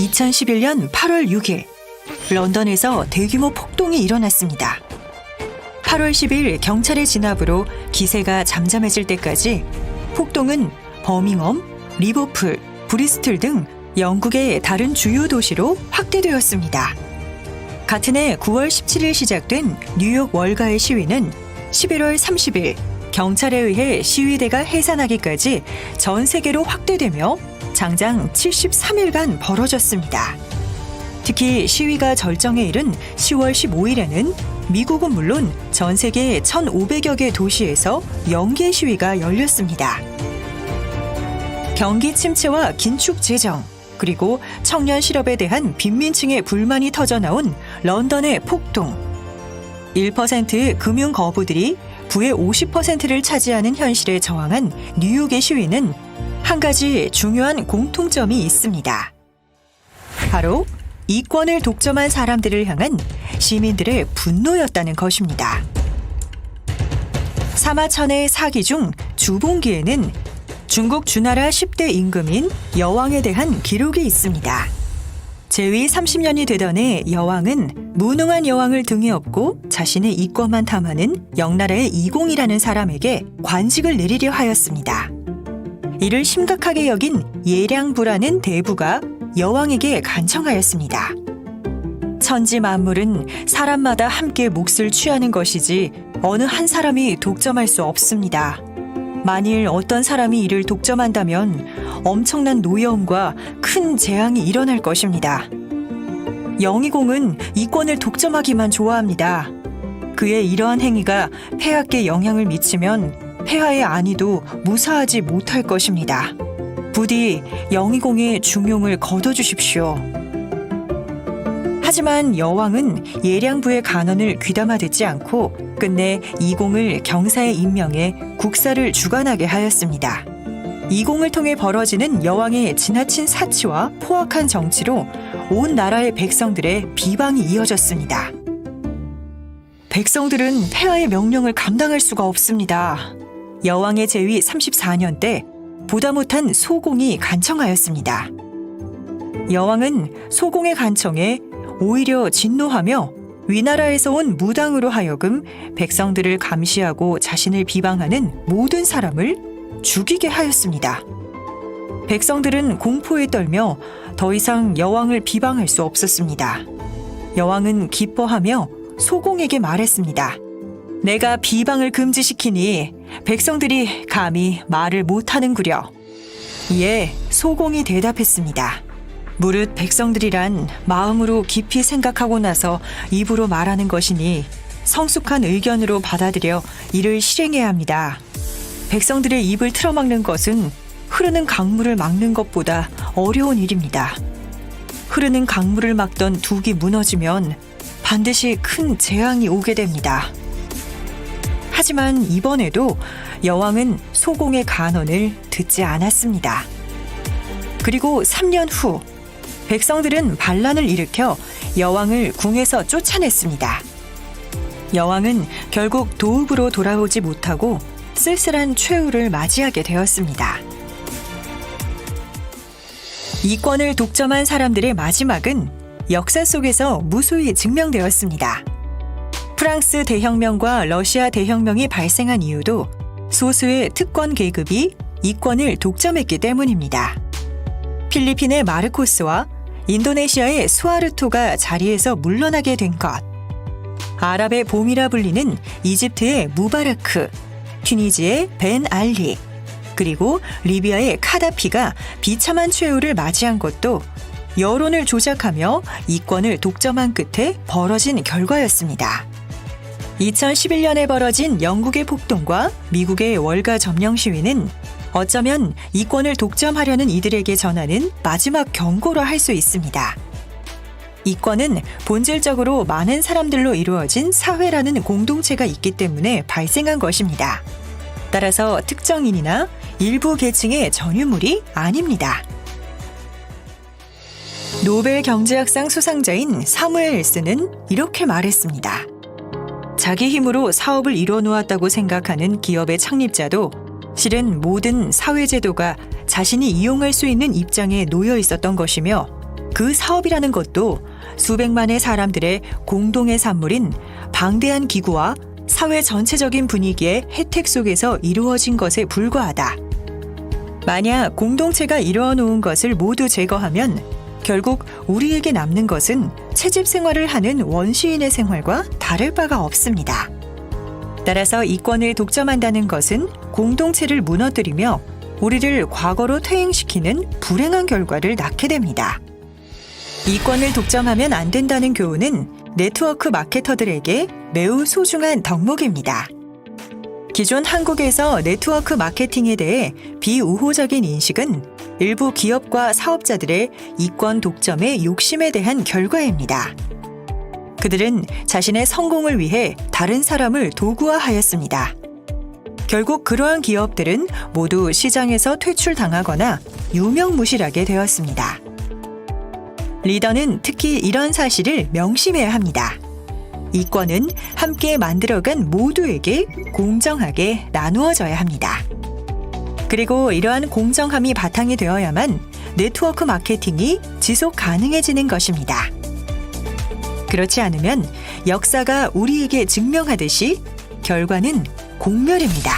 2011년 8월 6일, 런던에서 대규모 폭동이 일어났습니다. 8월 10일 경찰의 진압으로 기세가 잠잠해질 때까지 폭동은 버밍엄, 리버풀, 브리스톨 등 영국의 다른 주요 도시로 확대되었습니다. 같은 해 9월 17일 시작된 뉴욕 월가의 시위는 11월 30일 경찰에 의해 시위대가 해산하기까지 전 세계로 확대되며 장장 73일간 벌어졌습니다. 특히 시위가 절정에 이른 10월 15일에는 미국은 물론 전 세계 1,500여 개 도시에서 연계 시위가 열렸습니다. 경기 침체와 긴축 재정, 그리고 청년 실업에 대한 빈민층의 불만이 터져나온 런던의 폭동. 1%의 금융 거부들이 부의 50%를 차지하는 현실에 저항한 뉴욕의 시위는 한 가지 중요한 공통점이 있습니다. 바로 이권을 독점한 사람들을 향한 시민들의 분노였다는 것입니다. 사마천의 사기 중 주봉기에는 중국 주나라 10대 임금인 여왕에 대한 기록이 있습니다. 재위 30년이 되던 해 여왕은 무능한 여왕을 등에 업고 자신의 이권만 탐하는 영나라의 이공이라는 사람에게 관직을 내리려 하였습니다. 이를 심각하게 여긴 예량부라는 대부가 여왕에게 간청하였습니다. 천지 만물은 사람마다 함께 몫을 취하는 것이지 어느 한 사람이 독점할 수 없습니다. 만일 어떤 사람이 이를 독점한다면 엄청난 노여움과 큰 재앙이 일어날 것입니다. 영의공은 이권을 독점하기만 좋아합니다. 그의 이러한 행위가 폐하께 영향을 미치면 폐하의 안위도 무사하지 못할 것입니다. 부디 영의공의 중용을 거둬주십시오. 하지만 여왕은 예량부의 간언을 귀담아 듣지 않고 끝내 이공을 경사에 임명해 국사를 주관하게 하였습니다. 이공을 통해 벌어지는 여왕의 지나친 사치와 포악한 정치로 온 나라의 백성들의 비방이 이어졌습니다. 백성들은 폐하의 명령을 감당할 수가 없습니다. 여왕의 재위 34년 때 보다 못한 소공이 간청하였습니다. 여왕은 소공의 간청에 오히려 진노하며 위나라에서 온 무당으로 하여금 백성들을 감시하고 자신을 비방하는 모든 사람을 죽이게 하였습니다. 백성들은 공포에 떨며 더 이상 여왕을 비방할 수 없었습니다. 여왕은 기뻐하며 소공에게 말했습니다. 내가 비방을 금지시키니 백성들이 감히 말을 못하는구려. 이에 소공이 대답했습니다. 무릇 백성들이란 마음으로 깊이 생각하고 나서 입으로 말하는 것이니 성숙한 의견으로 받아들여 이를 실행해야 합니다. 백성들의 입을 틀어막는 것은 흐르는 강물을 막는 것보다 어려운 일입니다. 흐르는 강물을 막던 둑이 무너지면 반드시 큰 재앙이 오게 됩니다. 하지만 이번에도 여왕은 소공의 간언을 듣지 않았습니다. 그리고 3년 후 백성들은 반란을 일으켜 여왕을 궁에서 쫓아냈습니다. 여왕은 결국 도읍으로 돌아오지 못하고 쓸쓸한 최후를 맞이하게 되었습니다. 이권을 독점한 사람들의 마지막은 역사 속에서 무수히 증명되었습니다. 프랑스 대혁명과 러시아 대혁명이 발생한 이유도 소수의 특권 계급이 이권을 독점했기 때문입니다. 필리핀의 마르코스와 인도네시아의 수하르토가 자리에서 물러나게 된 것, 아랍의 봄이라 불리는 이집트의 무바르크, 튀니지의 벤 알리, 그리고 리비아의 카다피가 비참한 최후를 맞이한 것도 여론을 조작하며 이권을 독점한 끝에 벌어진 결과였습니다. 2011년에 벌어진 영국의 폭동과 미국의 월가 점령 시위는 어쩌면 이권을 독점하려는 이들에게 전하는 마지막 경고라 할 수 있습니다. 이권은 본질적으로 많은 사람들로 이루어진 사회라는 공동체가 있기 때문에 발생한 것입니다. 따라서 특정인이나 일부 계층의 전유물이 아닙니다. 노벨 경제학상 수상자인 사무엘 일스는 이렇게 말했습니다. 자기 힘으로 사업을 이뤄놓았다고 생각하는 기업의 창립자도 실은 모든 사회제도가 자신이 이용할 수 있는 입장에 놓여 있었던 것이며 그 사업이라는 것도 수백만의 사람들의 공동의 산물인 방대한 기구와 사회 전체적인 분위기의 혜택 속에서 이루어진 것에 불과하다. 만약 공동체가 이루어 놓은 것을 모두 제거하면 결국 우리에게 남는 것은 채집 생활을 하는 원시인의 생활과 다를 바가 없습니다. 따라서 이권을 독점한다는 것은 공동체를 무너뜨리며 우리를 과거로 퇴행시키는 불행한 결과를 낳게 됩니다. 이권을 독점하면 안 된다는 교훈은 네트워크 마케터들에게 매우 소중한 덕목입니다. 기존 한국에서 네트워크 마케팅에 대해 비우호적인 인식은 일부 기업과 사업자들의 이권 독점의 욕심에 대한 결과입니다. 그들은 자신의 성공을 위해 다른 사람을 도구화하였습니다. 결국 그러한 기업들은 모두 시장에서 퇴출당하거나 유명무실하게 되었습니다. 리더는 특히 이런 사실을 명심해야 합니다. 이권은 함께 만들어간 모두에게 공정하게 나누어져야 합니다. 그리고 이러한 공정함이 바탕이 되어야만 네트워크 마케팅이 지속 가능해지는 것입니다. 그렇지 않으면 역사가 우리에게 증명하듯이 결과는 공멸입니다.